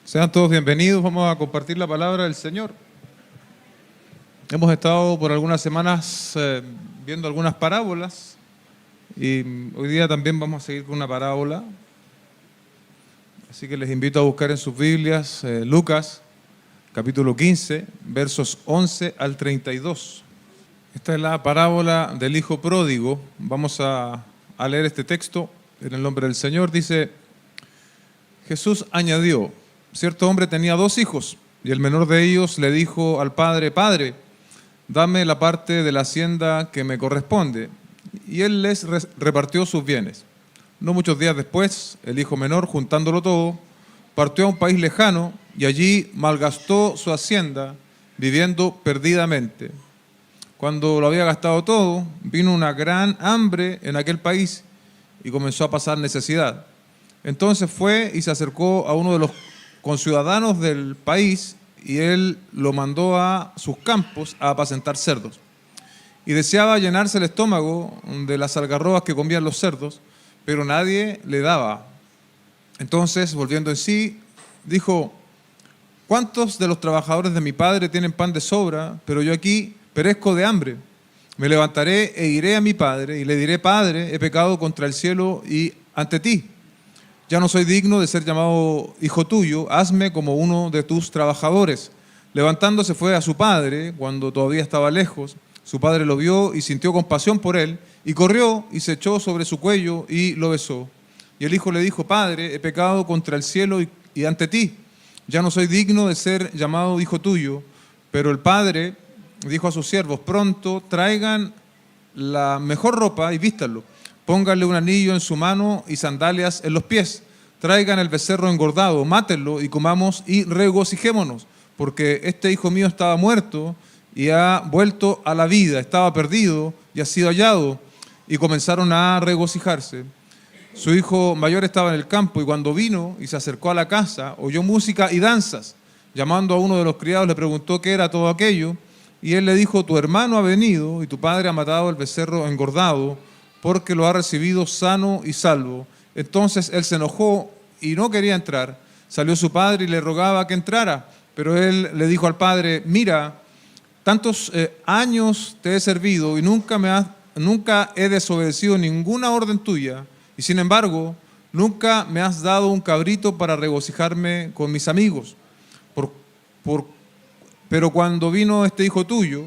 Sean todos bienvenidos, vamos a compartir la palabra del Señor. Hemos estado por algunas semanas viendo algunas parábolas y hoy día también vamos a seguir con una parábola. Así que les invito a buscar en sus Biblias Lucas, capítulo 15, versos 11 al 32. Esta es la parábola del hijo pródigo. Vamos a leer este texto en el nombre del Señor. Dice: Jesús añadió: cierto hombre tenía 2 hijos, y el menor de ellos le dijo al padre: Padre, dame la parte de la hacienda que me corresponde. Y él les repartió sus bienes. No muchos días después, el hijo menor, juntándolo todo, partió a un país lejano y allí malgastó su hacienda, viviendo perdidamente. Cuando lo había gastado todo, vino una gran hambre en aquel país y comenzó a pasar necesidad. Entonces fue y se acercó a uno de los conciudadanos del país y él lo mandó a sus campos a apacentar cerdos. Y deseaba llenarse el estómago de las algarrobas que comían los cerdos, pero nadie le daba. Entonces, volviendo en sí, dijo: ¿cuántos de los trabajadores de mi padre tienen pan de sobra, pero yo aquí perezco de hambre? Me levantaré e iré a mi padre y le diré: Padre, he pecado contra el cielo y ante ti. Ya no soy digno de ser llamado hijo tuyo, hazme como uno de tus trabajadores. Levantándose fue a su padre cuando todavía estaba lejos. Su padre lo vio y sintió compasión por él, y corrió y se echó sobre su cuello y lo besó. Y el hijo le dijo: Padre, he pecado contra el cielo y ante ti. Ya no soy digno de ser llamado hijo tuyo. Pero el padre dijo a sus siervos: pronto traigan la mejor ropa y vístanlo. Pónganle un anillo en su mano y sandalias en los pies. Traigan el becerro engordado, mátenlo y comamos y regocijémonos, porque este hijo mío estaba muerto y ha vuelto a la vida, estaba perdido y ha sido hallado. Y comenzaron a regocijarse. Su hijo mayor estaba en el campo y cuando vino y se acercó a la casa, oyó música y danzas. Llamando a uno de los criados le preguntó qué era todo aquello, y él le dijo: tu hermano ha venido y tu padre ha matado el becerro engordado, porque lo ha recibido sano y salvo. Entonces él se enojó y no quería entrar. Salió su padre y le rogaba que entrara, pero él le dijo al padre: mira, tantos años te he servido y nunca he desobedecido ninguna orden tuya, y sin embargo nunca me has dado un cabrito para regocijarme con mis amigos. Pero cuando vino este hijo tuyo,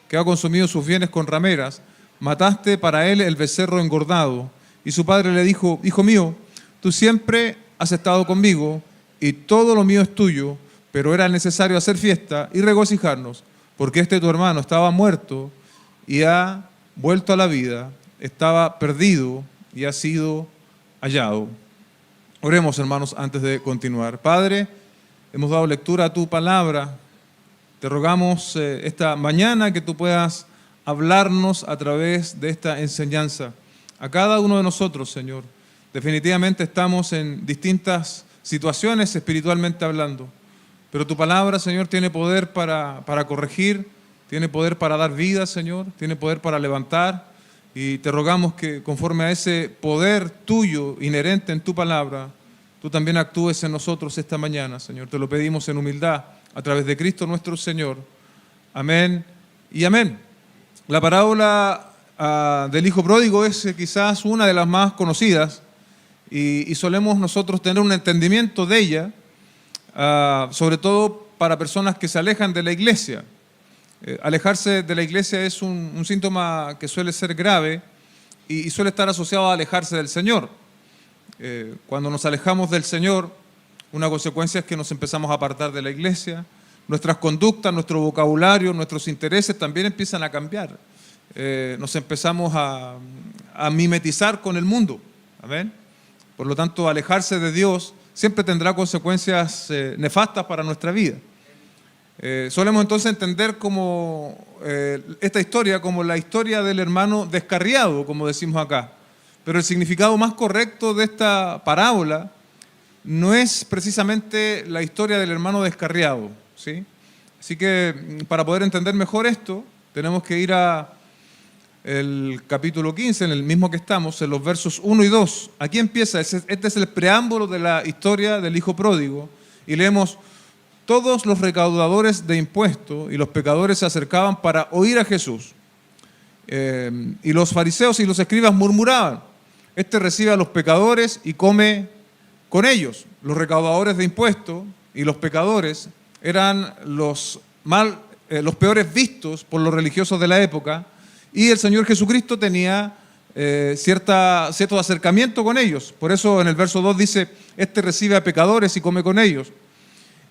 que ha consumido sus bienes con rameras, mataste para él el becerro engordado. Y su padre le dijo: hijo mío, tú siempre has estado conmigo y todo lo mío es tuyo, pero era necesario hacer fiesta y regocijarnos, porque este tu hermano estaba muerto y ha vuelto a la vida, estaba perdido y ha sido hallado. Oremos, hermanos, antes de continuar. Padre, hemos dado lectura a tu palabra. Te rogamos esta mañana que tú puedas hablarnos a través de esta enseñanza a cada uno de nosotros, Señor. Definitivamente estamos en distintas situaciones espiritualmente hablando, pero tu palabra, Señor, tiene poder para corregir, tiene poder para dar vida, Señor, tiene poder para levantar, y te rogamos que conforme a ese poder tuyo inherente en tu palabra, tú también actúes en nosotros esta mañana, Señor. Te lo pedimos en humildad a través de Cristo nuestro Señor. Amén y amén. La parábola del hijo pródigo es quizás una de las más conocidas y solemos nosotros tener un entendimiento de ella, sobre todo para personas que se alejan de la iglesia. Alejarse de la iglesia es un síntoma que suele ser grave y suele estar asociado a alejarse del Señor. Cuando nos alejamos del Señor, una consecuencia es que nos empezamos a apartar de la iglesia. Nuestras conductas, nuestro vocabulario, nuestros intereses también empiezan a cambiar. Nos empezamos a mimetizar con el mundo. ¿Amén? Por lo tanto, alejarse de Dios siempre tendrá consecuencias nefastas para nuestra vida. Solemos entonces entender como esta historia como la historia del hermano descarriado, como decimos acá. Pero el significado más correcto de esta parábola no es precisamente la historia del hermano descarriado, ¿sí? Así que para poder entender mejor esto, tenemos que ir a el capítulo 15, en el mismo que estamos, en los versos 1 y 2. Aquí empieza, este es el preámbulo de la historia del hijo pródigo, y leemos: todos los recaudadores de impuestos y los pecadores se acercaban para oír a Jesús. Y los fariseos y los escribas murmuraban: este recibe a los pecadores y come con ellos. Los recaudadores de impuestos y los pecadores eran los peores vistos por los religiosos de la época, y el Señor Jesucristo tenía cierto acercamiento con ellos. Por eso en el verso 2 dice: este recibe a pecadores y come con ellos.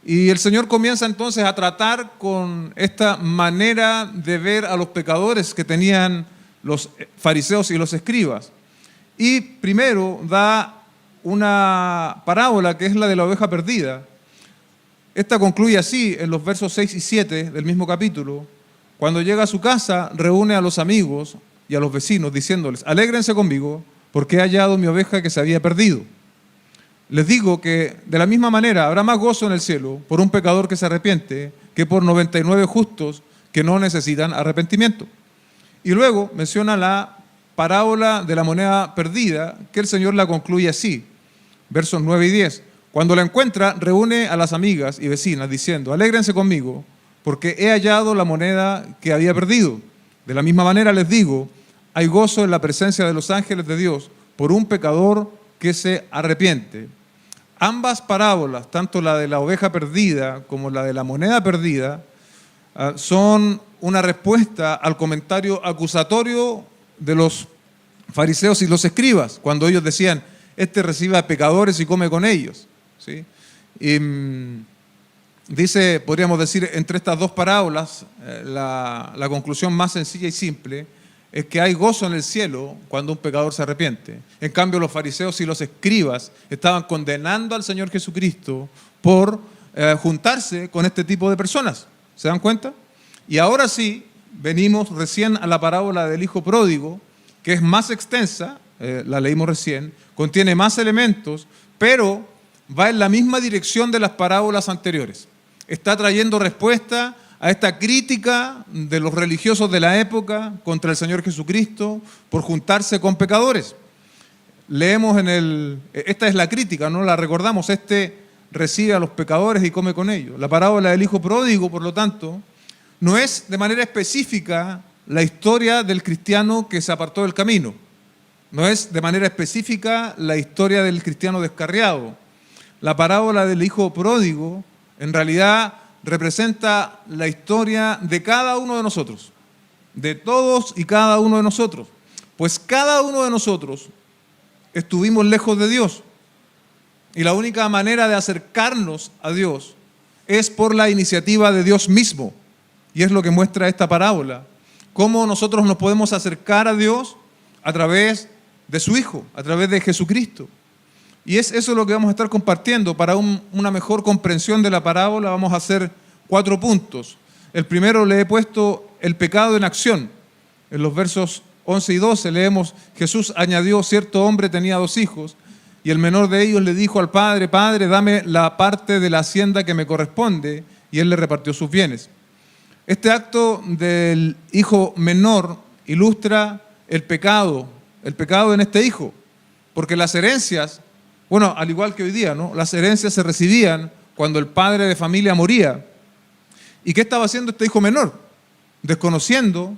Y el Señor comienza entonces a tratar con esta manera de ver a los pecadores que tenían los fariseos y los escribas. Y primero da una parábola que es la de la oveja perdida. Esta concluye así en los versos 6 y 7 del mismo capítulo. Cuando llega a su casa, reúne a los amigos y a los vecinos diciéndoles: alégrense conmigo porque he hallado mi oveja que se había perdido. Les digo que de la misma manera habrá más gozo en el cielo por un pecador que se arrepiente que por 99 justos que no necesitan arrepentimiento. Y luego menciona la parábola de la moneda perdida, que el Señor la concluye así, versos 9 y 10. Cuando la encuentra, reúne a las amigas y vecinas diciendo: alégrense conmigo porque he hallado la moneda que había perdido. De la misma manera les digo, hay gozo en la presencia de los ángeles de Dios por un pecador que se arrepiente. Ambas parábolas, tanto la de la oveja perdida como la de la moneda perdida, son una respuesta al comentario acusatorio de los fariseos y los escribas, cuando ellos decían: este recibe a pecadores y come con ellos, ¿sí? Y dice, podríamos decir, entre estas dos parábolas, la conclusión más sencilla y simple es que hay gozo en el cielo cuando un pecador se arrepiente. En cambio, los fariseos y los escribas estaban condenando al Señor Jesucristo por juntarse con este tipo de personas. ¿Se dan cuenta? Y ahora sí, venimos recién a la parábola del hijo pródigo, que es más extensa, la leímos recién, contiene más elementos, pero va en la misma dirección de las parábolas anteriores. Está trayendo respuesta a esta crítica de los religiosos de la época contra el Señor Jesucristo por juntarse con pecadores. Leemos esta es la crítica, ¿no? La recordamos: este recibe a los pecadores y come con ellos. La parábola del hijo pródigo, por lo tanto, no es de manera específica la historia del cristiano que se apartó del camino. No es de manera específica la historia del cristiano descarriado. La parábola del hijo pródigo, en realidad, representa la historia de cada uno de nosotros, de todos y cada uno de nosotros. Pues cada uno de nosotros estuvimos lejos de Dios. Y la única manera de acercarnos a Dios es por la iniciativa de Dios mismo. Y es lo que muestra esta parábola. Cómo nosotros nos podemos acercar a Dios a través de su Hijo, a través de Jesucristo. Y es eso lo que vamos a estar compartiendo. Para una mejor comprensión de la parábola vamos a hacer 4 puntos. El primero le he puesto el pecado en acción. En los versos 11 y 12 leemos: Jesús añadió: cierto hombre tenía 2 hijos, y el menor de ellos le dijo al padre: Padre, dame la parte de la hacienda que me corresponde, y él le repartió sus bienes. Este acto del hijo menor ilustra el pecado en este hijo, porque las herencias, bueno, al igual que hoy día, ¿no? Las herencias se recibían cuando el padre de familia moría. ¿Y qué estaba haciendo este hijo menor? Desconociendo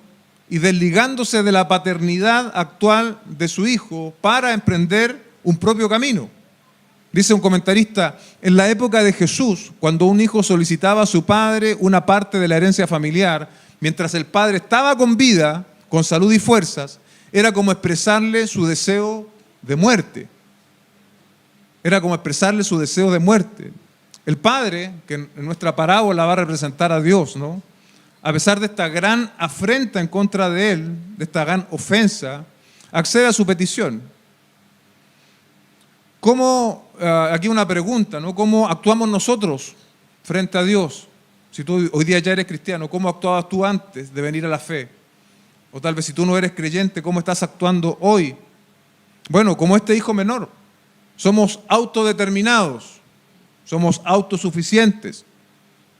y desligándose de la paternidad actual de su hijo para emprender un propio camino. Dice un comentarista: en la época de Jesús, cuando un hijo solicitaba a su padre una parte de la herencia familiar, mientras el padre estaba con vida, con salud y fuerzas, era como expresarle su deseo de muerte. Era como expresarle su deseo de muerte. El padre, que en nuestra parábola va a representar a Dios, ¿no? A pesar de esta gran afrenta en contra de él, de esta gran ofensa, accede a su petición. ¿Cómo, aquí una pregunta, ¿no? ¿Cómo actuamos nosotros frente a Dios? Si tú hoy día ya eres cristiano, ¿cómo actuabas tú antes de venir a la fe? O tal vez si tú no eres creyente, ¿cómo estás actuando hoy? Bueno, como este hijo menor, somos autodeterminados, somos autosuficientes,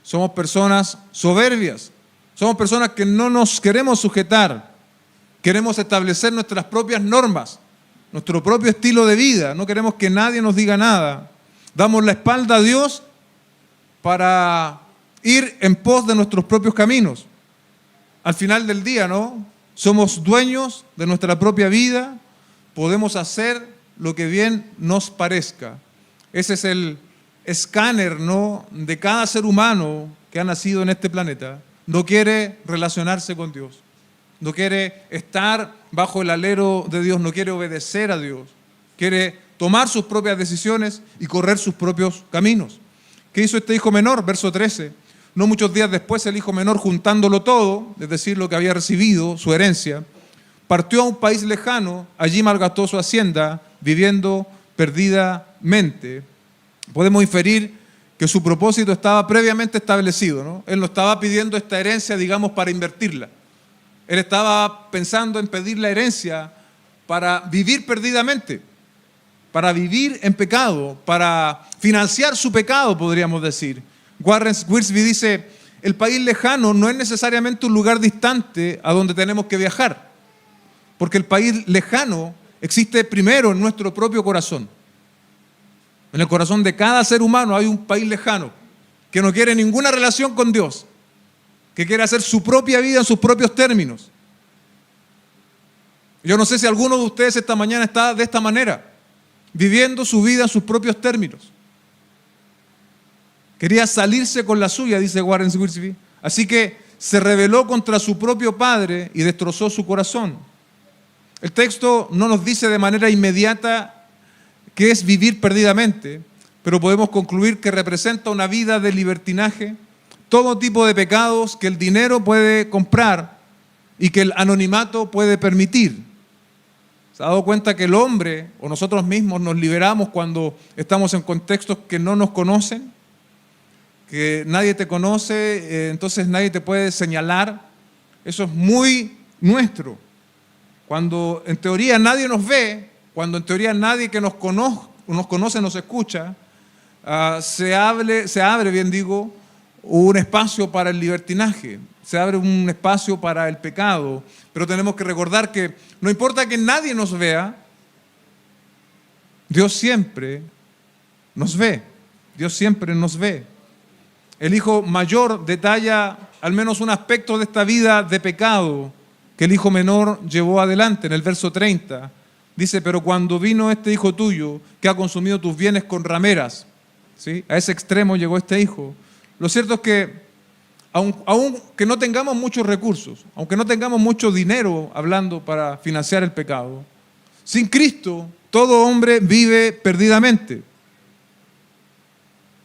somos personas soberbias, somos personas que no nos queremos sujetar, queremos establecer nuestras propias normas, nuestro propio estilo de vida, no queremos que nadie nos diga nada. Damos la espalda a Dios para ir en pos de nuestros propios caminos. Al final del día, ¿no? Somos dueños de nuestra propia vida, podemos hacer lo que bien nos parezca. Ese es el escáner, ¿no?, de cada ser humano que ha nacido en este planeta. No quiere relacionarse con Dios, no quiere estar bajo el alero de Dios, no quiere obedecer a Dios, quiere tomar sus propias decisiones y correr sus propios caminos. ¿Qué hizo este hijo menor? Verso 13. No muchos días después, el hijo menor, juntándolo todo, es decir, lo que había recibido, su herencia, partió a un país lejano, allí malgastó su hacienda, viviendo perdidamente. Podemos inferir que su propósito estaba previamente establecido, ¿no? Él no estaba pidiendo esta herencia, digamos, para invertirla. Él estaba pensando en pedir la herencia para vivir perdidamente, para vivir en pecado, para financiar su pecado, podríamos decir. Warren Wiersbe dice, el país lejano no es necesariamente un lugar distante a donde tenemos que viajar, porque el país lejano existe primero en nuestro propio corazón. En el corazón de cada ser humano hay un país lejano que no quiere ninguna relación con Dios, que quiere hacer su propia vida en sus propios términos. Yo no sé si alguno de ustedes esta mañana está de esta manera, viviendo su vida en sus propios términos. Quería salirse con la suya, dice Warren Wiersbe. Así que se rebeló contra su propio padre y destrozó su corazón. El texto no nos dice de manera inmediata qué es vivir perdidamente, pero podemos concluir que representa una vida de libertinaje, todo tipo de pecados que el dinero puede comprar y que el anonimato puede permitir. ¿Se ha dado cuenta que el hombre o nosotros mismos nos liberamos cuando estamos en contextos que no nos conocen? Que nadie te conoce, entonces nadie te puede señalar. Eso es muy nuestro. Cuando en teoría nadie nos ve, cuando en teoría nadie que nos conoce, nos escucha, se abre, bien digo, un espacio para el libertinaje, se abre un espacio para el pecado, pero tenemos que recordar que no importa que nadie nos vea, Dios siempre nos ve, Dios siempre nos ve. El hijo mayor detalla al menos un aspecto de esta vida de pecado que el hijo menor llevó adelante. En el verso 30 dice, pero cuando vino este hijo tuyo que ha consumido tus bienes con rameras, ¿sí? A ese extremo llegó este hijo. Lo cierto es que aunque no tengamos muchos recursos, aunque no tengamos mucho dinero hablando para financiar el pecado, sin Cristo todo hombre vive perdidamente.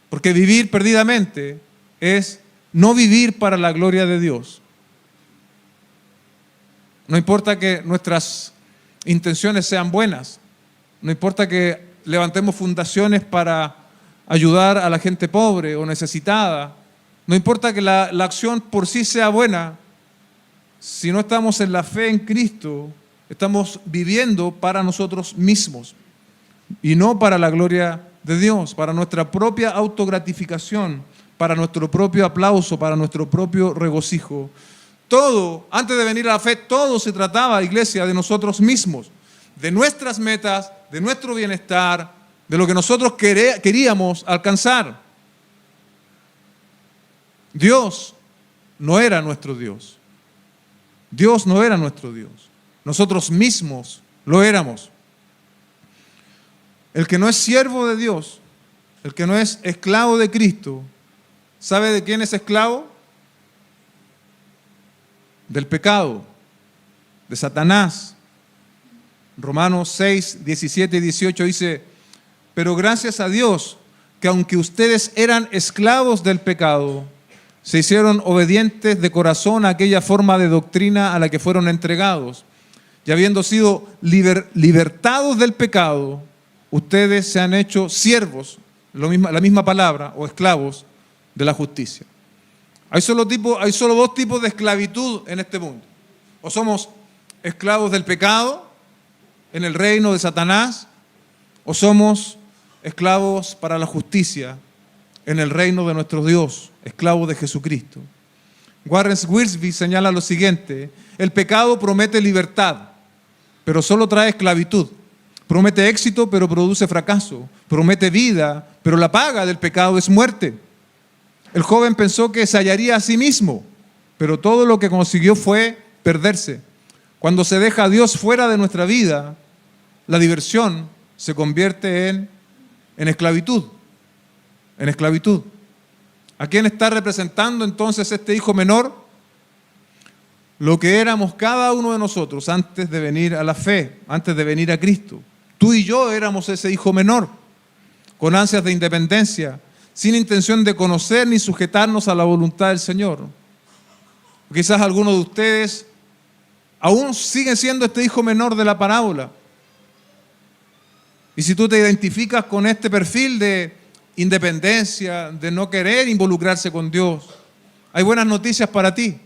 Porque vivir perdidamente es no vivir para la gloria de Dios. No importa que nuestras intenciones sean buenas, no importa que levantemos fundaciones para ayudar a la gente pobre o necesitada, no importa que la acción por sí sea buena, si no estamos en la fe en Cristo, estamos viviendo para nosotros mismos y no para la gloria de Dios, para nuestra propia autogratificación, para nuestro propio aplauso, para nuestro propio regocijo. Todo, antes de venir a la fe, todo se trataba, iglesia, de nosotros mismos, de nuestras metas, de nuestro bienestar, de lo que nosotros queríamos alcanzar. Dios no era nuestro Dios. Dios no era nuestro Dios. Nosotros mismos lo éramos. El que no es siervo de Dios, el que no es esclavo de Cristo, ¿sabe de quién es esclavo? Del pecado, de Satanás. Romanos 6, 17 y 18 dice, pero gracias a Dios que aunque ustedes eran esclavos del pecado, se hicieron obedientes de corazón a aquella forma de doctrina a la que fueron entregados. Y habiendo sido libertados del pecado, ustedes se han hecho siervos, la misma palabra, o esclavos de la justicia. Hay solo dos tipos de esclavitud en este mundo. O somos esclavos del pecado en el reino de Satanás, o somos esclavos para la justicia en el reino de nuestro Dios, esclavos de Jesucristo. Warren Wiersbe señala lo siguiente: el pecado promete libertad, pero solo trae esclavitud. Promete éxito, pero produce fracaso. Promete vida, pero la paga del pecado es muerte. El joven pensó que se hallaría a sí mismo, pero todo lo que consiguió fue perderse. Cuando se deja a Dios fuera de nuestra vida, la diversión se convierte en esclavitud. En esclavitud. ¿A quién está representando entonces este hijo menor? Lo que éramos cada uno de nosotros antes de venir a la fe, antes de venir a Cristo. Tú y yo éramos ese hijo menor, con ansias de independencia, sin intención de conocer ni sujetarnos a la voluntad del Señor. Quizás algunos de ustedes aún siguen siendo este hijo menor de la parábola. Y si tú te identificas con este perfil de independencia, de no querer involucrarse con Dios, hay buenas noticias para ti.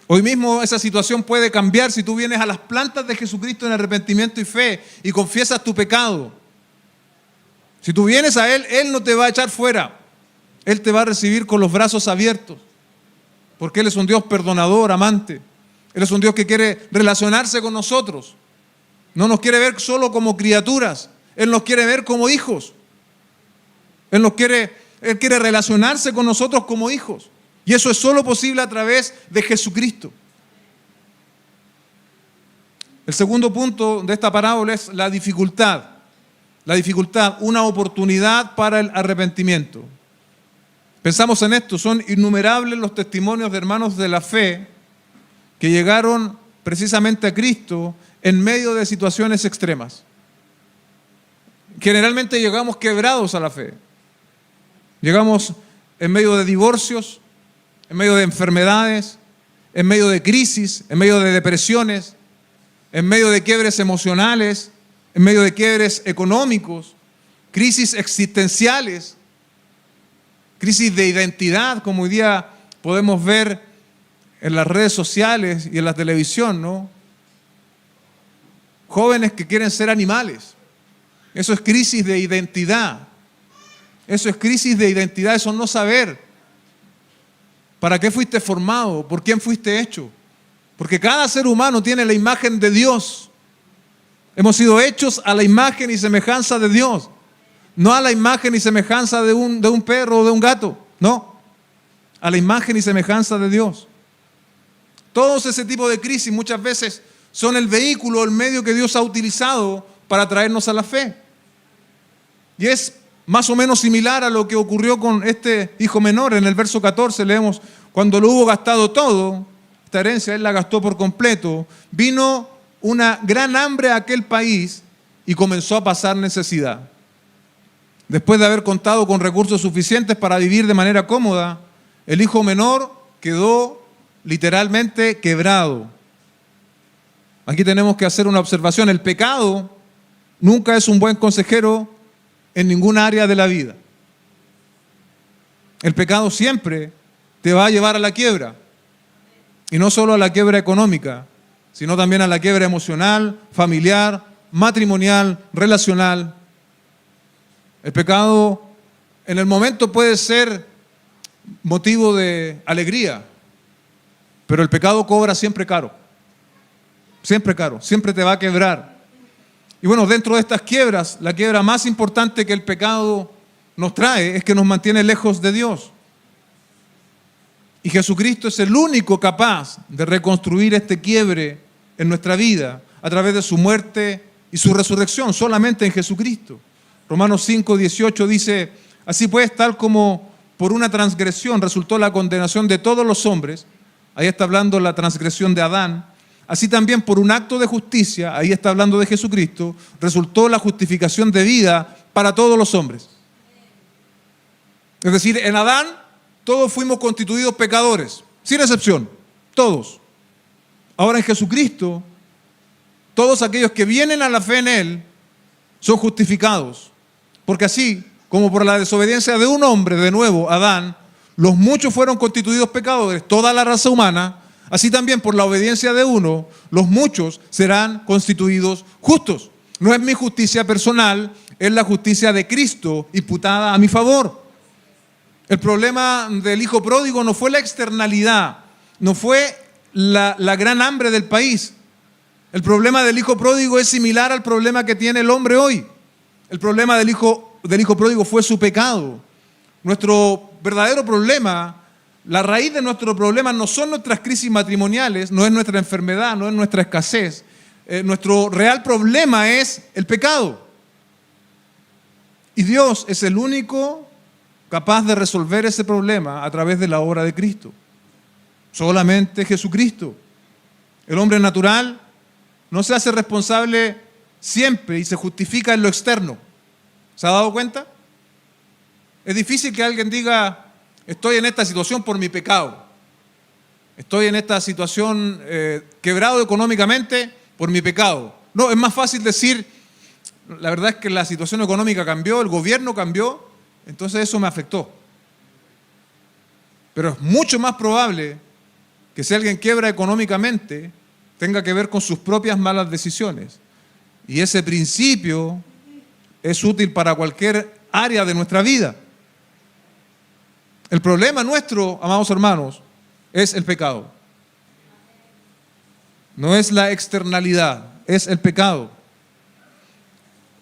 Hoy mismo esa situación puede cambiar si tú vienes a las plantas de Jesucristo en arrepentimiento y fe y confiesas tu pecado. Si tú vienes a Él, Él no te va a echar fuera. Él te va a recibir con los brazos abiertos, porque Él es un Dios perdonador, amante. Él es un Dios que quiere relacionarse con nosotros. No nos quiere ver solo como criaturas, Él nos quiere ver como hijos. Él quiere relacionarse con nosotros como hijos. Y eso es solo posible a través de Jesucristo. El segundo punto de esta parábola es la dificultad. La dificultad, una oportunidad para el arrepentimiento. Pensamos en esto, son innumerables los testimonios de hermanos de la fe que llegaron precisamente a Cristo en medio de situaciones extremas. Generalmente llegamos quebrados a la fe. Llegamos en medio de divorcios, en medio de enfermedades, en medio de crisis, en medio de depresiones, en medio de quiebres emocionales, en medio de quiebres económicos, crisis existenciales, crisis de identidad, como hoy día podemos ver en las redes sociales y en la televisión, ¿no? Jóvenes que quieren ser animales. Eso es crisis de identidad. Eso es crisis de identidad, eso es no saber para qué fuiste formado, por quién fuiste hecho. Porque cada ser humano tiene la imagen de Dios. Hemos sido hechos a la imagen y semejanza de Dios. No a la imagen y semejanza de un perro o de un gato. No. A la imagen y semejanza de Dios. Todos ese tipo de crisis muchas veces son el vehículo, el medio que Dios ha utilizado para traernos a la fe. Y es más o menos similar a lo que ocurrió con este hijo menor. En el verso 14 leemos, cuando lo hubo gastado todo, esta herencia él la gastó por completo, vino una gran hambre a aquel país y comenzó a pasar necesidad. Después de haber contado con recursos suficientes para vivir de manera cómoda, el hijo menor quedó literalmente quebrado. Aquí tenemos que hacer una observación. El pecado nunca es un buen consejero en ninguna área de la vida. El pecado siempre te va a llevar a la quiebra. Y no solo a la quiebra económica, sino también a la quiebra emocional, familiar, matrimonial, relacional. El pecado en el momento puede ser motivo de alegría, pero el pecado cobra siempre caro. Siempre caro, siempre te va a quebrar. Y bueno, dentro de estas quiebras, la quiebra más importante que el pecado nos trae es que nos mantiene lejos de Dios. Y Jesucristo es el único capaz de reconstruir este quiebre en nuestra vida a través de su muerte y su resurrección, solamente en Jesucristo. Romanos 5:18 dice, así pues, tal como por una transgresión resultó la condenación de todos los hombres, ahí está hablando la transgresión de Adán, así también por un acto de justicia, ahí está hablando de Jesucristo, resultó la justificación de vida para todos los hombres. Es decir, en Adán todos fuimos constituidos pecadores, sin excepción, todos. Ahora en Jesucristo, todos aquellos que vienen a la fe en Él son justificados. Porque así como por la desobediencia de un hombre, de nuevo, Adán, los muchos fueron constituidos pecadores, toda la raza humana, así también por la obediencia de uno, los muchos serán constituidos justos. No es mi justicia personal, es la justicia de Cristo imputada a mi favor. El problema del hijo pródigo no fue la externalidad, no fue la gran hambre del país. El problema del hijo pródigo es similar al problema que tiene el hombre hoy. El problema del hijo pródigo fue su pecado. Nuestro verdadero problema, la raíz de nuestro problema no son nuestras crisis matrimoniales, no es nuestra enfermedad, no es nuestra escasez. Nuestro real problema es el pecado. Y Dios es el único capaz de resolver ese problema a través de la obra de Cristo. Solamente Jesucristo. El hombre natural no se hace responsable siempre y se justifica en lo externo. ¿Se ha dado cuenta? Es difícil que alguien diga, estoy en esta situación por mi pecado. Estoy en esta situación quebrado económicamente por mi pecado. No, es más fácil decir, la verdad es que la situación económica cambió, el gobierno cambió, entonces eso me afectó. Pero es mucho más probable que si alguien quiebra económicamente, tenga que ver con sus propias malas decisiones. Y ese principio es útil para cualquier área de nuestra vida. El problema nuestro, amados hermanos, es el pecado. No es la externalidad, es el pecado.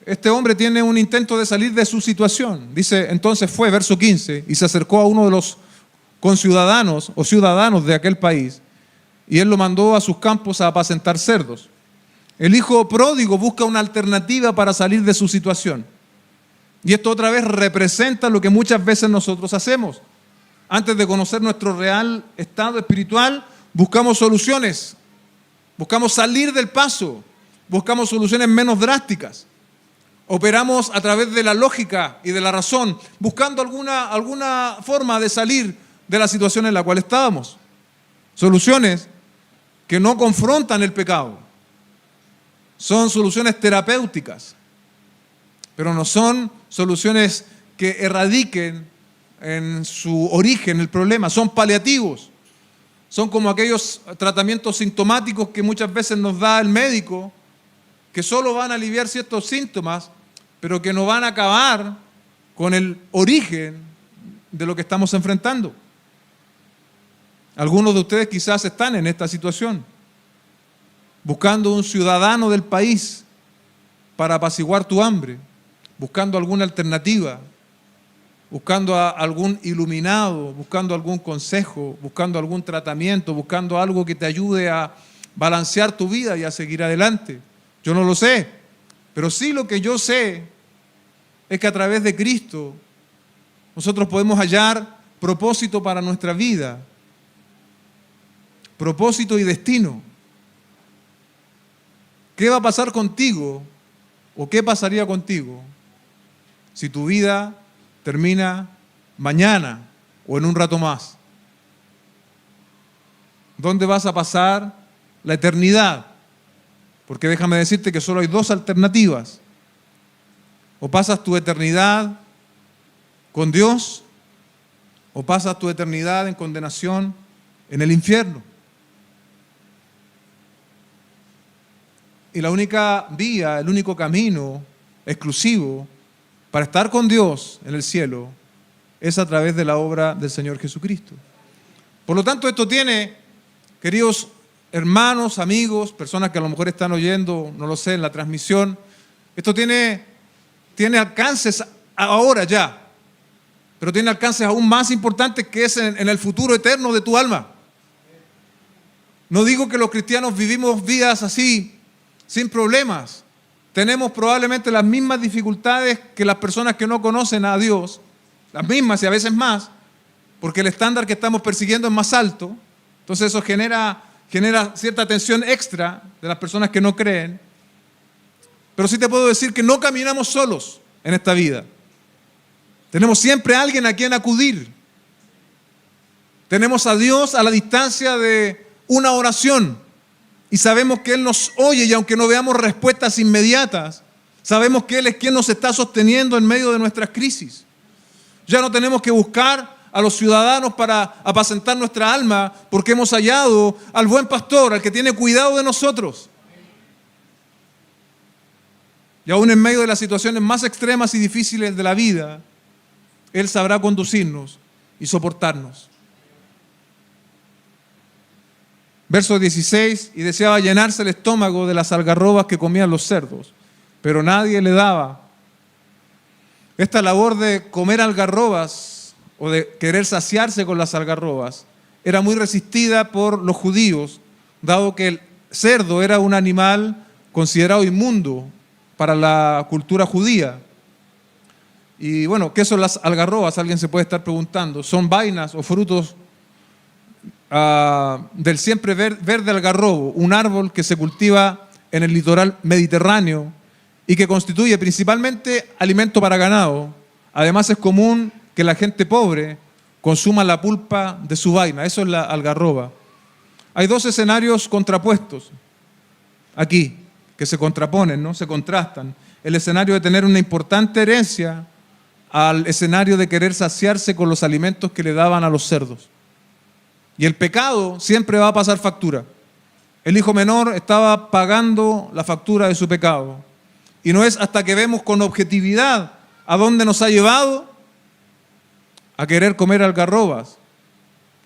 Este hombre tiene un intento de salir de su situación. Dice, entonces fue, verso 15, y se acercó a uno de los conciudadanos o ciudadanos de aquel país, y él lo mandó a sus campos a apacentar cerdos. El hijo pródigo busca una alternativa para salir de su situación. Y esto otra vez representa lo que muchas veces nosotros hacemos. Antes de conocer nuestro real estado espiritual, buscamos soluciones, buscamos salir del paso, buscamos soluciones menos drásticas. Operamos a través de la lógica y de la razón, buscando alguna forma de salir de la situación en la cual estábamos. Soluciones que no confrontan el pecado. Son soluciones terapéuticas, pero no son soluciones que erradiquen en su origen el problema. Son paliativos. Son como aquellos tratamientos sintomáticos que muchas veces nos da el médico, que solo van a aliviar ciertos síntomas, pero que no van a acabar con el origen de lo que estamos enfrentando. Algunos de ustedes quizás están en esta situación, buscando un ciudadano del país para apaciguar tu hambre, buscando alguna alternativa, buscando a algún iluminado, buscando algún consejo, buscando algún tratamiento, buscando algo que te ayude a balancear tu vida y a seguir adelante. Yo no lo sé, pero sí lo que yo sé es que a través de Cristo nosotros podemos hallar propósito para nuestra vida, propósito y destino. ¿Qué va a pasar contigo o qué pasaría contigo si tu vida termina mañana o en un rato más? ¿Dónde vas a pasar la eternidad? Porque déjame decirte que solo hay dos alternativas. O pasas tu eternidad con Dios, o pasas tu eternidad en condenación en el infierno. Y la única vía, el único camino exclusivo para estar con Dios en el cielo es a través de la obra del Señor Jesucristo. Por lo tanto, esto tiene, queridos hermanos, amigos, personas que a lo mejor están oyendo, no lo sé, en la transmisión, esto tiene alcances ahora ya, pero tiene alcances aún más importantes que es en el futuro eterno de tu alma. No digo que los cristianos vivimos vidas así, sin problemas. Tenemos probablemente las mismas dificultades que las personas que no conocen a Dios, las mismas y a veces más, porque el estándar que estamos persiguiendo es más alto. Entonces eso genera cierta tensión extra de las personas que no creen. Pero sí te puedo decir que no caminamos solos en esta vida. Tenemos siempre a alguien a quien acudir. Tenemos a Dios a la distancia de una oración. Y sabemos que Él nos oye y aunque no veamos respuestas inmediatas, sabemos que Él es quien nos está sosteniendo en medio de nuestras crisis. Ya no tenemos que buscar a los ciudadanos para apacentar nuestra alma porque hemos hallado al buen pastor, al que tiene cuidado de nosotros. Y aún en medio de las situaciones más extremas y difíciles de la vida, Él sabrá conducirnos y soportarnos. Verso 16, y deseaba llenarse el estómago de las algarrobas que comían los cerdos, pero nadie le daba. Esta labor de comer algarrobas o de querer saciarse con las algarrobas era muy resistida por los judíos, dado que el cerdo era un animal considerado inmundo para la cultura judía. Y bueno, ¿qué son las algarrobas? Alguien se puede estar preguntando. Son vainas o frutos del siempre verde algarrobo, un árbol que se cultiva en el litoral mediterráneo y que constituye principalmente alimento para ganado. Además es común que la gente pobre consuma la pulpa de su vaina. Eso es la algarroba. Hay dos escenarios contrapuestos aquí, que se contraponen, ¿no? Se contrastan. El escenario de tener una importante herencia al escenario de querer saciarse con los alimentos que le daban a los cerdos. Y el pecado siempre va a pasar factura. El hijo menor estaba pagando la factura de su pecado. Y no es hasta que vemos con objetividad a dónde nos ha llevado a querer comer algarrobas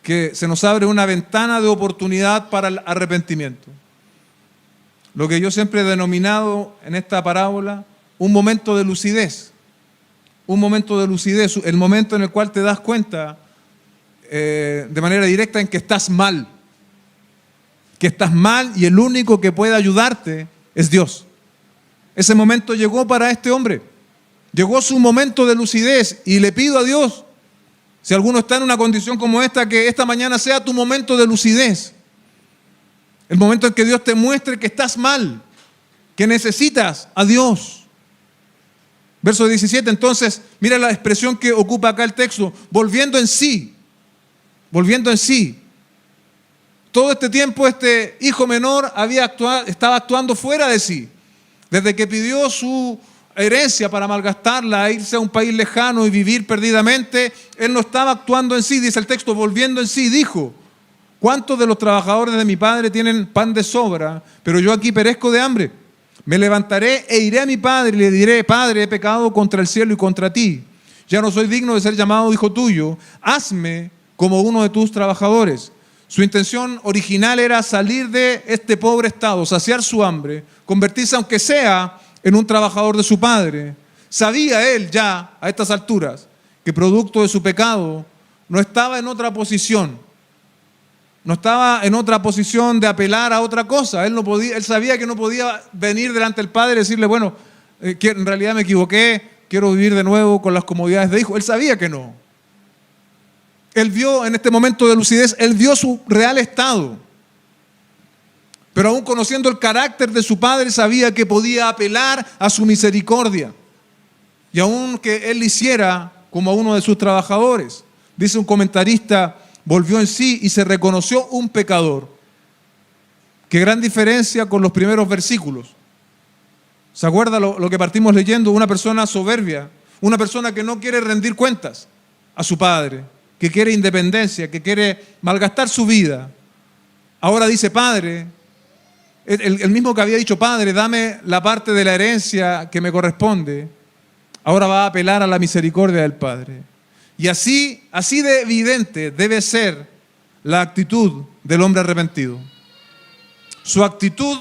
que se nos abre una ventana de oportunidad para el arrepentimiento. Lo que yo siempre he denominado en esta parábola un momento de lucidez. Un momento de lucidez, el momento en el cual te das cuenta de manera directa en que estás mal. Que estás mal y el único que puede ayudarte es Dios. Ese momento llegó para este hombre. Llegó su momento de lucidez y le pido a Dios, si alguno está en una condición como esta, que esta mañana sea tu momento de lucidez. El momento en que Dios te muestre que estás mal, que necesitas a Dios. Verso 17, entonces, mira la expresión que ocupa acá el texto, volviendo en sí. Volviendo en sí. Todo este tiempo este hijo menor estaba actuando fuera de sí. Desde que pidió su herencia para malgastarla, irse a un país lejano y vivir perdidamente, él no estaba actuando en sí. Dice el texto, volviendo en sí, dijo: ¿cuántos de los trabajadores de mi padre tienen pan de sobra, pero yo aquí perezco de hambre? Me levantaré e iré a mi padre y le diré: Padre, he pecado contra el cielo y contra ti. Ya no soy digno de ser llamado hijo tuyo. Hazme como uno de tus trabajadores. Su intención original era salir de este pobre estado, saciar su hambre, convertirse aunque sea en un trabajador de su padre. Sabía él ya a estas alturas que producto de su pecado no estaba en otra posición. No estaba en otra posición de apelar a otra cosa. Él sabía que no podía venir delante del Padre y decirle: bueno, que en realidad me equivoqué, quiero vivir de nuevo con las comodidades de hijo. Él sabía que no. Él vio en este momento de lucidez, él vio su real estado. Pero aún conociendo el carácter de su padre, sabía que podía apelar a su misericordia. Y aún que él lo hiciera como a uno de sus trabajadores. Dice un comentarista: volvió en sí y se reconoció un pecador. Qué gran diferencia con los primeros versículos. ¿Se acuerda lo que partimos leyendo? Una persona soberbia, una persona que no quiere rendir cuentas a su padre, que quiere independencia, que quiere malgastar su vida. Ahora dice: Padre, el mismo que había dicho: Padre, dame la parte de la herencia que me corresponde, ahora va a apelar a la misericordia del Padre. Y así de evidente debe ser la actitud del hombre arrepentido. Su actitud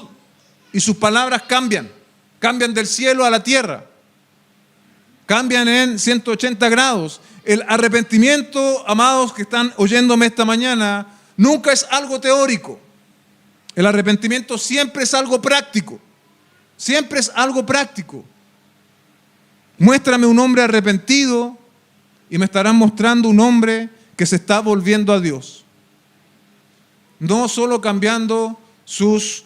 y sus palabras cambian del cielo a la tierra, cambian en 180 grados. El arrepentimiento, amados que están oyéndome esta mañana, nunca es algo teórico. El arrepentimiento siempre es algo práctico. Siempre es algo práctico. Muéstrame un hombre arrepentido y me estarán mostrando un hombre que se está volviendo a Dios. No solo cambiando sus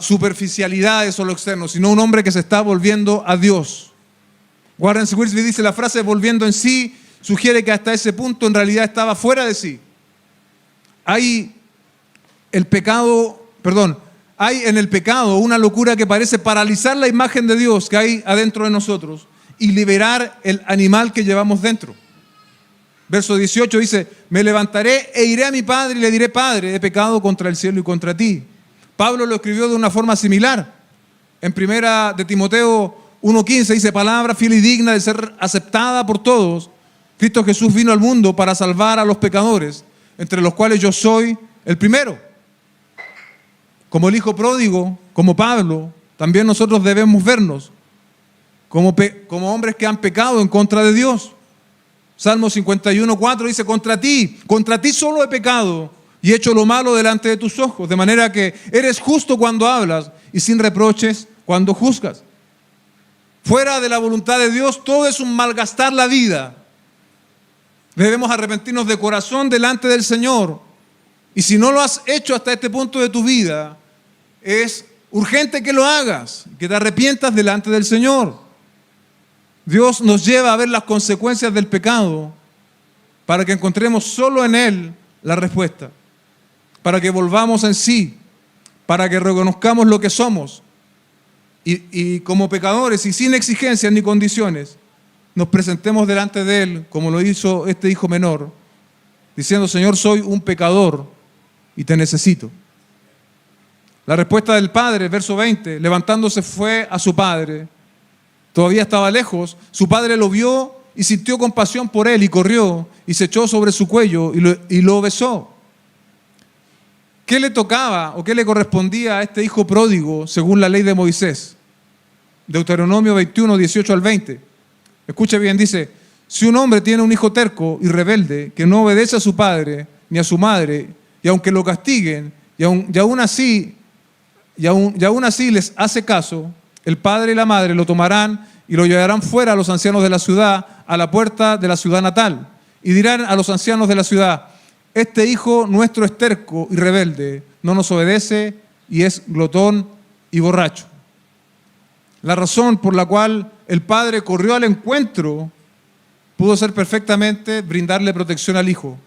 superficialidades o lo externo, sino un hombre que se está volviendo a Dios. Warren Wiersbe dice: la frase volviendo en sí sugiere que hasta ese punto en realidad estaba fuera de sí. Hay en el pecado una locura que parece paralizar la imagen de Dios que hay adentro de nosotros y liberar el animal que llevamos dentro. Verso 18 dice: me levantaré e iré a mi padre y le diré: Padre, he pecado contra el cielo y contra ti. Pablo lo escribió de una forma similar. En primera de Timoteo 1:15 dice: palabra fiel y digna de ser aceptada por todos. Cristo Jesús vino al mundo para salvar a los pecadores, entre los cuales yo soy el primero. Como el hijo pródigo, como Pablo, también nosotros debemos vernos como hombres que han pecado en contra de Dios. Salmo 51:4 dice, contra ti solo he pecado y he hecho lo malo delante de tus ojos, de manera que eres justo cuando hablas y sin reproches cuando juzgas. Fuera de la voluntad de Dios, todo es un malgastar la vida. Debemos arrepentirnos de corazón delante del Señor. Y si no lo has hecho hasta este punto de tu vida, es urgente que lo hagas, que te arrepientas delante del Señor. Dios nos lleva a ver las consecuencias del pecado para que encontremos solo en Él la respuesta, para que volvamos en sí, para que reconozcamos lo que somos y como pecadores y sin exigencias ni condiciones, nos presentemos delante de Él, como lo hizo este hijo menor, diciendo, Señor, soy un pecador y te necesito. La respuesta del padre, verso 20, levantándose fue a su padre. Todavía estaba lejos, su padre lo vio y sintió compasión por él y corrió y se echó sobre su cuello y lo besó. ¿Qué le tocaba o qué le correspondía a este hijo pródigo según la ley de Moisés? Deuteronomio 21, 18 al 20. Escuche bien, dice, si un hombre tiene un hijo terco y rebelde que no obedece a su padre ni a su madre, y aunque lo castiguen, y aún así les hace caso, el padre y la madre lo tomarán y lo llevarán fuera a los ancianos de la ciudad, a la puerta de la ciudad natal, y dirán a los ancianos de la ciudad, este hijo nuestro es terco y rebelde, no nos obedece y es glotón y borracho. La razón por la cual el padre corrió al encuentro pudo ser perfectamente brindarle protección al hijo,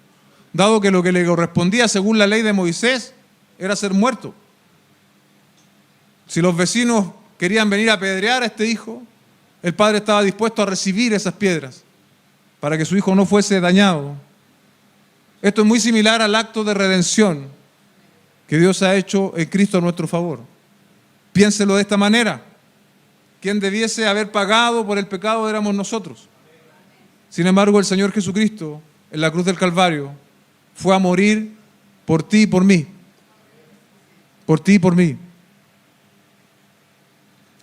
dado que lo que le correspondía según la ley de Moisés era ser muerto. Si los vecinos querían venir a apedrear a este hijo, el padre estaba dispuesto a recibir esas piedras para que su hijo no fuese dañado. Esto es muy similar al acto de redención que Dios ha hecho en Cristo a nuestro favor. Piénselo de esta manera. Quien debiese haber pagado por el pecado éramos nosotros. Sin embargo, el Señor Jesucristo, en la cruz del Calvario, fue a morir por ti y por mí. Por ti y por mí.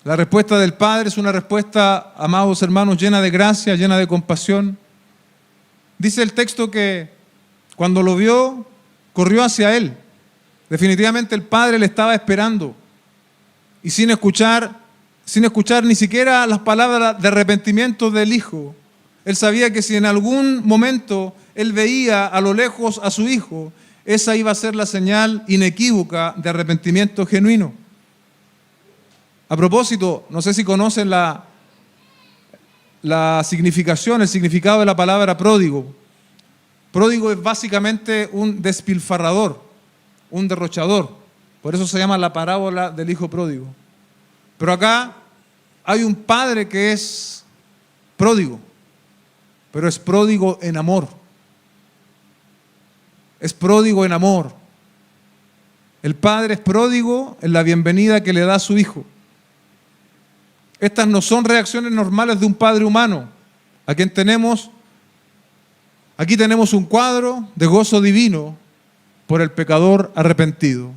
La respuesta del Padre es una respuesta, amados hermanos, llena de gracia, llena de compasión. Dice el texto que cuando lo vio, corrió hacia él. Definitivamente el Padre le estaba esperando. Y sin escuchar ni siquiera las palabras de arrepentimiento del Hijo, él sabía que si en algún momento él veía a lo lejos a su Hijo, esa iba a ser la señal inequívoca de arrepentimiento genuino. A propósito, no sé si conocen la significación, el significado de la palabra pródigo. Pródigo es básicamente un despilfarrador, un derrochador. Por eso se llama la parábola del hijo pródigo. Pero acá hay un padre que es pródigo, pero es pródigo en amor. Es pródigo en amor. El padre es pródigo en la bienvenida que le da a su hijo. Estas no son reacciones normales de un padre humano. Aquí tenemos un cuadro de gozo divino por el pecador arrepentido.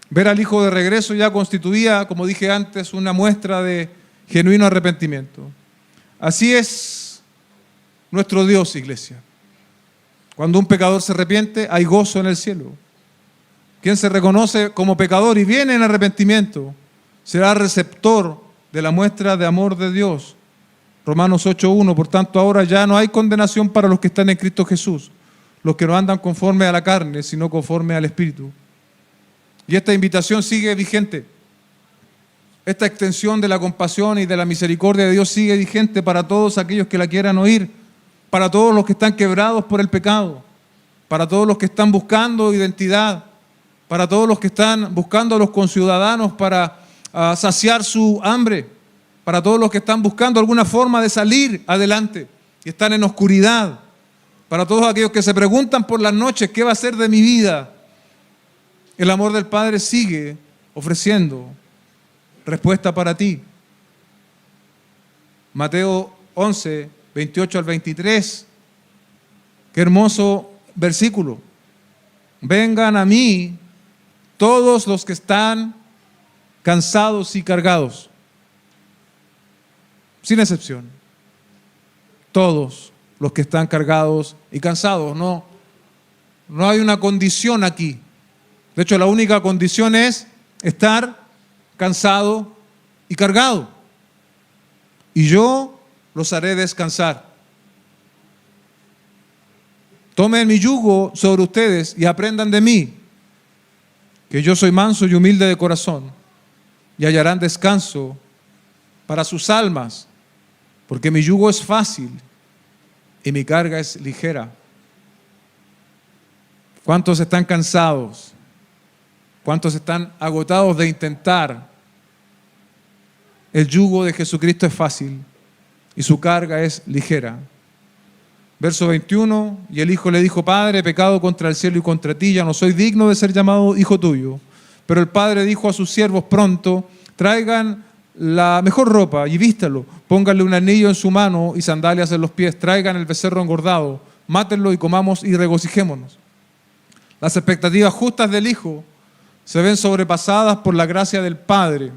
Ver al hijo de regreso ya constituía, como dije antes, una muestra de genuino arrepentimiento. Así es nuestro Dios, iglesia. Cuando un pecador se arrepiente, hay gozo en el cielo. Quien se reconoce como pecador y viene en arrepentimiento, será receptor de la muestra de amor de Dios. Romanos 8:1, por tanto ahora ya no hay condenación para los que están en Cristo Jesús, los que no andan conforme a la carne, sino conforme al Espíritu. Y esta invitación sigue vigente. Esta extensión de la compasión y de la misericordia de Dios sigue vigente para todos aquellos que la quieran oír, para todos los que están quebrados por el pecado, para todos los que están buscando identidad, para todos los que están buscando a los conciudadanos para saciar su hambre, para todos los que están buscando alguna forma de salir adelante y están en oscuridad, para todos aquellos que se preguntan por las noches, ¿qué va a ser de mi vida? El amor del Padre sigue ofreciendo respuesta para ti. Mateo 11, 28 al 23. Qué hermoso versículo. Vengan a mí todos los que están cansados y cargados. Sin excepción. Todos. los que están cargados y cansados. No hay una condición aquí. De hecho, la única condición es estar cansado y cargado. Y yo los haré descansar. Tomen mi yugo sobre ustedes y aprendan de mí, que yo soy manso y humilde de corazón, y hallarán descanso para sus almas, porque mi yugo es fácil y mi carga es ligera. ¿Cuántos están cansados? ¿Cuántos están agotados de intentar? El yugo de Jesucristo es fácil y su carga es ligera. Verso 21, y el hijo le dijo: Padre, he pecado contra el cielo y contra ti, ya no soy digno de ser llamado hijo tuyo. Pero el padre dijo a sus siervos: pronto, traigan la mejor ropa y vístalo, pónganle un anillo en su mano y sandalias en los pies, traigan el becerro engordado, mátenlo y comamos y regocijémonos. Las expectativas justas del hijo se ven sobrepasadas por la gracia del padre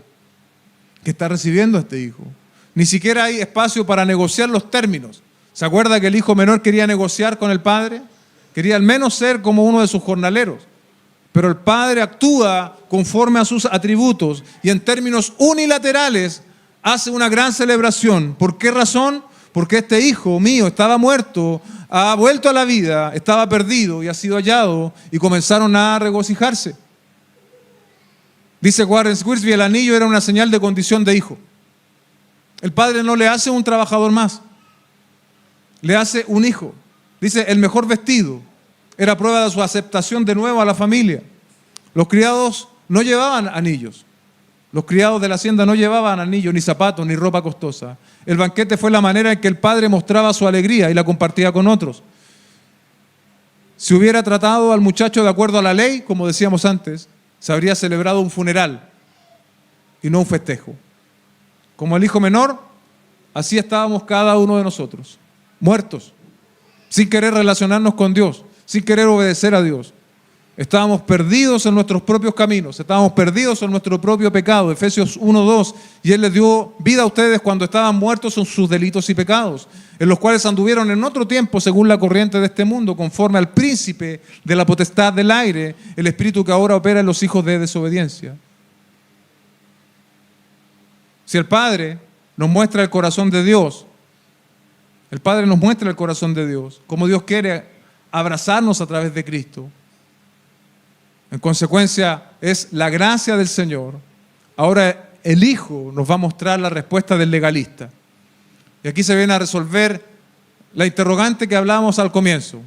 que está recibiendo a este hijo. Ni siquiera hay espacio para negociar los términos. ¿Se acuerda que el hijo menor quería negociar con el padre? Quería al menos ser como uno de sus jornaleros. Pero el padre actúa conforme a sus atributos y en términos unilaterales hace una gran celebración. ¿Por qué razón? Porque este hijo mío estaba muerto, ha vuelto a la vida, estaba perdido y ha sido hallado, y comenzaron a regocijarse. Dice Warren Wiersbe: el anillo era una señal de condición de hijo. El padre no le hace un trabajador más, le hace un hijo. Dice: el mejor vestido era prueba de su aceptación de nuevo a la familia. Los criados no llevaban anillos. Los criados de la hacienda no llevaban anillos, ni zapatos, ni ropa costosa. El banquete fue la manera en que el padre mostraba su alegría y la compartía con otros. Si hubiera tratado al muchacho de acuerdo a la ley, como decíamos antes, se habría celebrado un funeral y no un festejo. Como el hijo menor, así estábamos cada uno de nosotros, muertos, sin querer relacionarnos con Dios, sin querer obedecer a Dios. Estábamos perdidos en nuestros propios caminos, estábamos perdidos en nuestro propio pecado. Efesios 1:2, y Él les dio vida a ustedes cuando estaban muertos en sus delitos y pecados, en los cuales anduvieron en otro tiempo según la corriente de este mundo, conforme al príncipe de la potestad del aire, el espíritu que ahora opera en los hijos de desobediencia. Si el Padre nos muestra el corazón de Dios, el Padre nos muestra el corazón de Dios, cómo Dios quiere abrazarnos a través de Cristo. En consecuencia, es la gracia del Señor. Ahora el Hijo nos va a mostrar la respuesta del legalista. Y aquí se viene a resolver la interrogante que hablábamos al comienzo.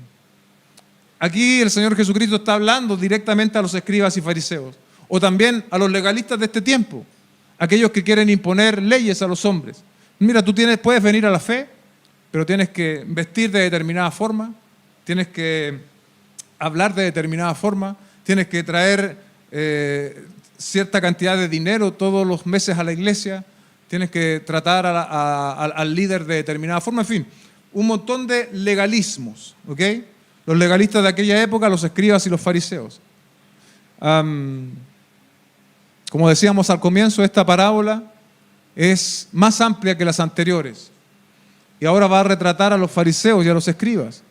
Aquí el Señor Jesucristo está hablando directamente a los escribas y fariseos, o también a los legalistas de este tiempo, aquellos que quieren imponer leyes a los hombres. Mira, tú puedes venir a la fe, pero tienes que vestir de determinada forma, tienes que hablar de determinada forma, tienes que traer cierta cantidad de dinero todos los meses a la iglesia, tienes que tratar al líder de determinada forma, en fin, un montón de legalismos, ¿ok? Los legalistas de aquella época, los escribas y los fariseos. Como decíamos al comienzo, esta parábola es más amplia que las anteriores y ahora va a retratar a los fariseos y a los escribas.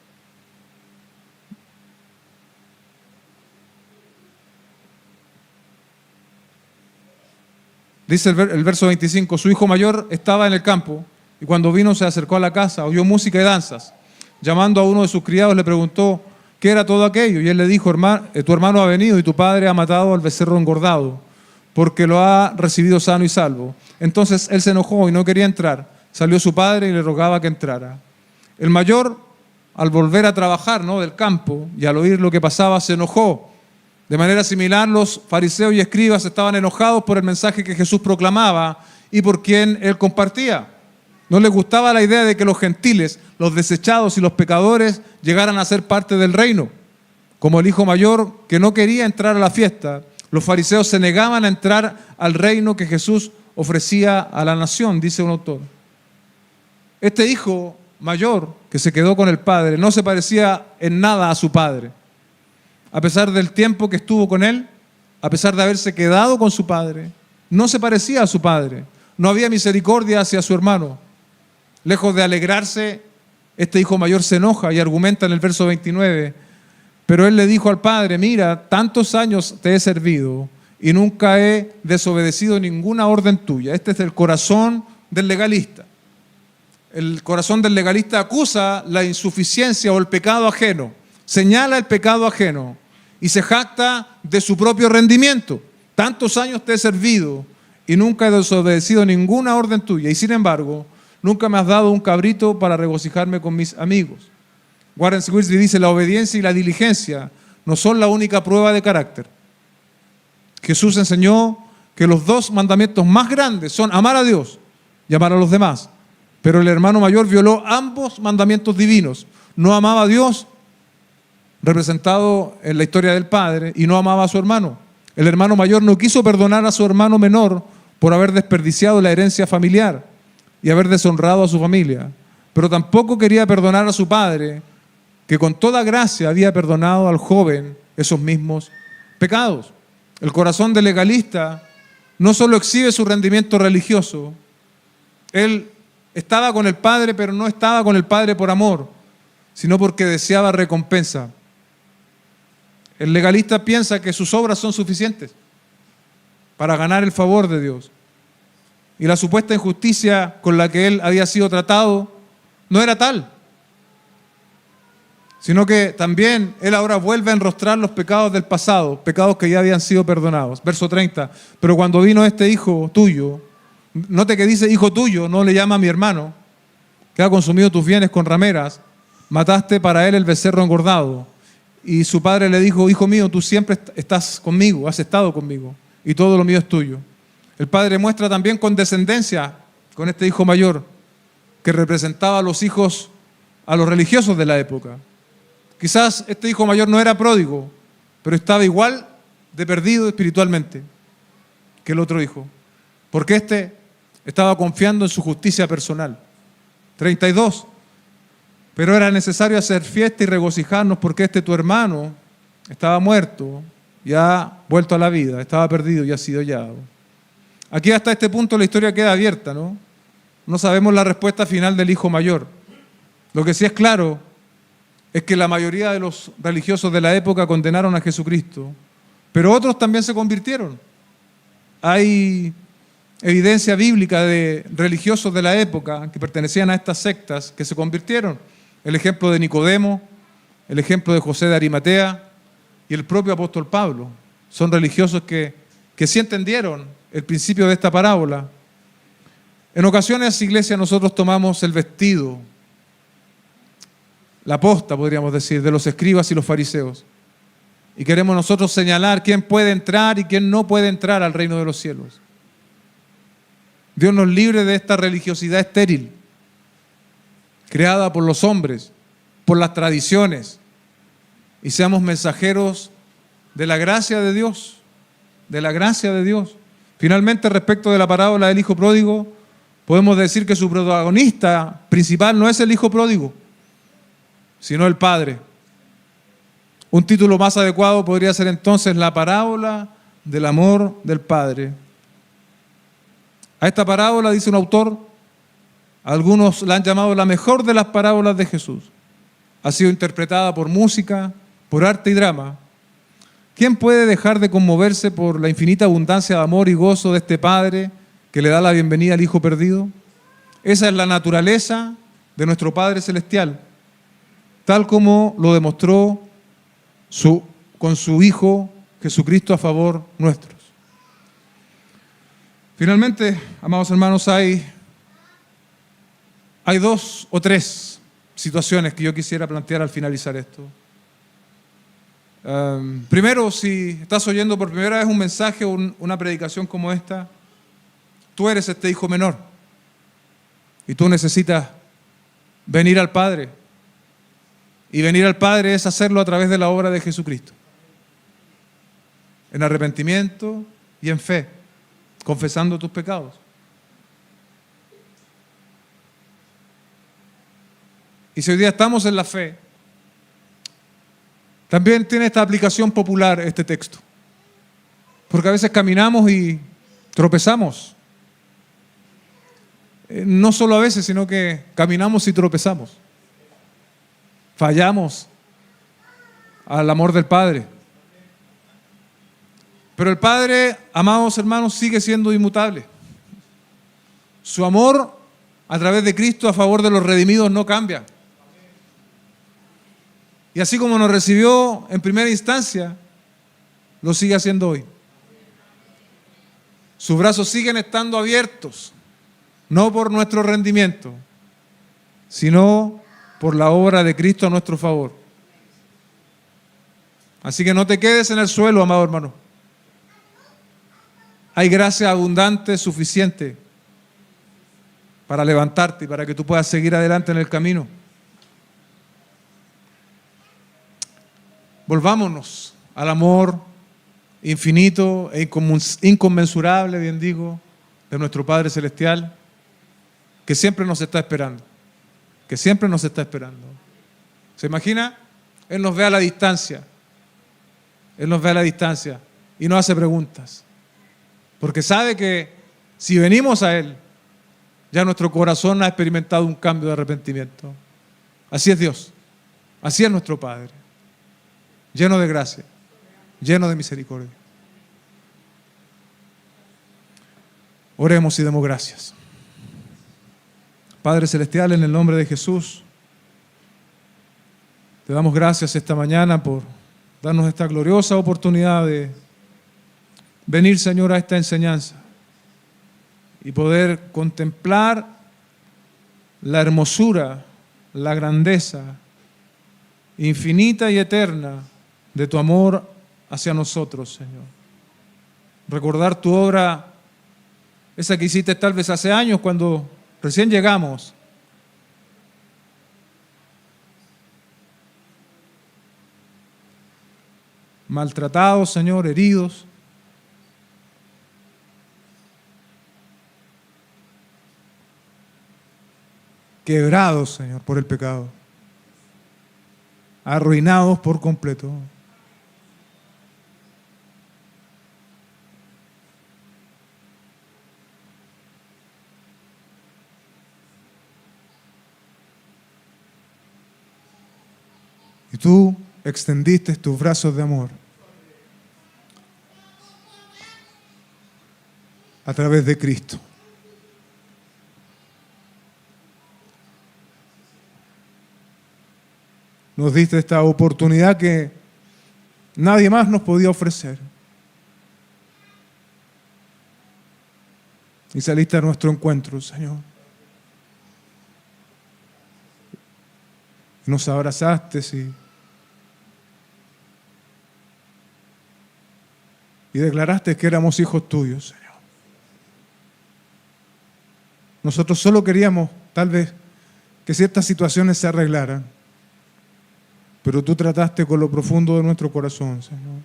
Dice el verso 25, su hijo mayor estaba en el campo y cuando vino se acercó a la casa, oyó música y danzas. Llamando a uno de sus criados le preguntó qué era todo aquello y él le dijo: tu hermano ha venido y tu padre ha matado al becerro engordado porque lo ha recibido sano y salvo. Entonces él se enojó y no quería entrar. Salió su padre y le rogaba que entrara. El mayor, al volver a trabajar, ¿no?, del campo y al oír lo que pasaba, se enojó. De manera similar, los fariseos y escribas estaban enojados por el mensaje que Jesús proclamaba y por quien él compartía. No les gustaba la idea de que los gentiles, los desechados y los pecadores llegaran a ser parte del reino. Como el hijo mayor que no quería entrar a la fiesta, los fariseos se negaban a entrar al reino que Jesús ofrecía a la nación, dice un autor. Este hijo mayor que se quedó con el padre no se parecía en nada a su padre. A pesar del tiempo que estuvo con él, a pesar de haberse quedado con su padre, no se parecía a su padre. No había misericordia hacia su hermano. Lejos de alegrarse este hijo mayor se enoja y argumenta en el verso 29, pero él le dijo al padre, mira, tantos años te he servido y nunca he desobedecido ninguna orden tuya. Este es el corazón del legalista. El corazón del legalista acusa la insuficiencia o el pecado ajeno, señala el pecado ajeno y se jacta de su propio rendimiento. Tantos años te he servido y nunca he desobedecido ninguna orden tuya, y sin embargo, nunca me has dado un cabrito para regocijarme con mis amigos. Warren Wiersbe dice, la obediencia y la diligencia no son la única prueba de carácter. Jesús enseñó que los dos mandamientos más grandes son amar a Dios y amar a los demás. Pero el hermano mayor violó ambos mandamientos divinos. No amaba a Dios, representado en la historia del padre, y no amaba a su hermano. El hermano mayor no quiso perdonar a su hermano menor por haber desperdiciado la herencia familiar y haber deshonrado a su familia. Pero tampoco quería perdonar a su padre, que con toda gracia había perdonado al joven esos mismos pecados. El corazón del legalista no solo exhibe su rendimiento religioso, él estaba con el Padre, pero no estaba con el Padre por amor, sino porque deseaba recompensa. El legalista piensa que sus obras son suficientes para ganar el favor de Dios. Y la supuesta injusticia con la que él había sido tratado no era tal, sino que también él ahora vuelve a enrostrar los pecados del pasado, pecados que ya habían sido perdonados. Verso 30, pero cuando vino este hijo tuyo, note que dice hijo tuyo, no le llama a mi hermano, que ha consumido tus bienes con rameras, mataste para él el becerro engordado. Y su padre le dijo, hijo mío, tú siempre estás conmigo, has estado conmigo, y todo lo mío es tuyo. El padre muestra también condescendencia con este hijo mayor, que representaba a los hijos, a los religiosos de la época. Quizás este hijo mayor no era pródigo, pero estaba igual de perdido espiritualmente que el otro hijo, porque este estaba confiando en su justicia personal. 32. Pero era necesario hacer fiesta y regocijarnos porque este tu hermano estaba muerto y ha vuelto a la vida, estaba perdido y ha sido hallado. Aquí hasta este punto la historia queda abierta, ¿no? No sabemos la respuesta final del hijo mayor. Lo que sí es claro es que la mayoría de los religiosos de la época condenaron a Jesucristo, pero otros también se convirtieron. Hay evidencia bíblica de religiosos de la época que pertenecían a estas sectas que se convirtieron. El ejemplo de Nicodemo, el ejemplo de José de Arimatea y el propio apóstol Pablo. Son religiosos que sí entendieron el principio de esta parábola. En ocasiones, iglesia, nosotros tomamos el vestido, la posta, podríamos decir, de los escribas y los fariseos. Y queremos nosotros señalar quién puede entrar y quién no puede entrar al reino de los cielos. Dios nos libre de esta religiosidad estéril, creada por los hombres, por las tradiciones, y seamos mensajeros de la gracia de Dios, de la gracia de Dios. Finalmente, respecto de la parábola del hijo pródigo, podemos decir que su protagonista principal no es el hijo pródigo, sino el padre. Un título más adecuado podría ser entonces la parábola del amor del padre. A esta parábola, dice un autor, algunos la han llamado la mejor de las parábolas de Jesús. Ha sido interpretada por música, por arte y drama. ¿Quién puede dejar de conmoverse por la infinita abundancia de amor y gozo de este padre que le da la bienvenida al hijo perdido? Esa es la naturaleza de nuestro Padre Celestial, tal como lo demostró con su Hijo Jesucristo a favor nuestros. Finalmente, amados hermanos, hay dos o tres situaciones que yo quisiera plantear al finalizar esto. Primero, si estás oyendo por primera vez un mensaje o una predicación como esta, tú eres este hijo menor y tú necesitas venir al Padre. Y venir al Padre es hacerlo a través de la obra de Jesucristo, en arrepentimiento y en fe, confesando tus pecados. Y si hoy día estamos en la fe, también tiene esta aplicación popular este texto, porque a veces caminamos y tropezamos. No solo a veces, sino que caminamos y tropezamos. Fallamos al amor del Padre. Pero el Padre, amados hermanos, sigue siendo inmutable. Su amor a través de Cristo a favor de los redimidos no cambia. Y así como nos recibió en primera instancia, lo sigue haciendo hoy. Sus brazos siguen estando abiertos, no por nuestro rendimiento, sino por la obra de Cristo a nuestro favor. Así que no te quedes en el suelo, amado hermano. Hay gracia abundante, suficiente para levantarte y para que tú puedas seguir adelante en el camino. Volvámonos al amor infinito e inconmensurable, bien digo, de nuestro Padre Celestial, que siempre nos está esperando, que siempre nos está esperando. ¿Se imagina? Él nos ve a la distancia, Él nos ve a la distancia y no hace preguntas, porque sabe que si venimos a Él, ya nuestro corazón ha experimentado un cambio de arrepentimiento. Así es Dios, así es nuestro Padre, lleno de gracia, lleno de misericordia. Oremos y demos gracias. Padre Celestial, en el nombre de Jesús, te damos gracias esta mañana por darnos esta gloriosa oportunidad de venir, Señor, a esta enseñanza y poder contemplar la hermosura, la grandeza infinita y eterna de tu amor hacia nosotros, Señor. Recordar tu obra, esa que hiciste tal vez hace años cuando recién llegamos. Maltratados, Señor, heridos. Quebrados, Señor, por el pecado. Arruinados por completo. Y tú extendiste tus brazos de amor a través de Cristo. Nos diste esta oportunidad que nadie más nos podía ofrecer. Y saliste a nuestro encuentro, Señor. Nos abrazaste y declaraste que éramos hijos tuyos, Señor. Nosotros solo queríamos, tal vez, que ciertas situaciones se arreglaran, pero tú trataste con lo profundo de nuestro corazón, Señor.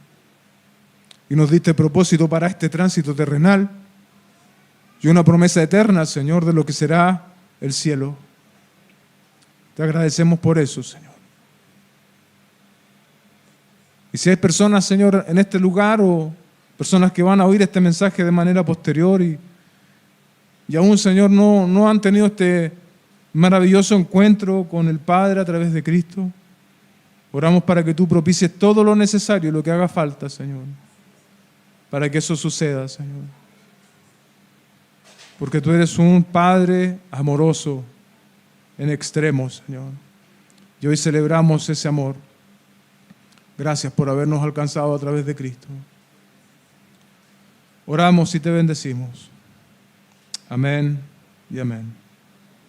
Y nos diste propósito para este tránsito terrenal y una promesa eterna, Señor, de lo que será el cielo. Te agradecemos por eso, Señor. Y si hay personas, Señor, en este lugar o personas que van a oír este mensaje de manera posterior y aún, Señor, no han tenido este maravilloso encuentro con el Padre a través de Cristo, oramos para que tú propicies todo lo necesario y lo que haga falta, Señor, para que eso suceda, Señor. Porque tú eres un Padre amoroso en extremo, Señor. Y hoy celebramos ese amor. Gracias por habernos alcanzado a través de Cristo. Oramos y te bendecimos. Amén y amén.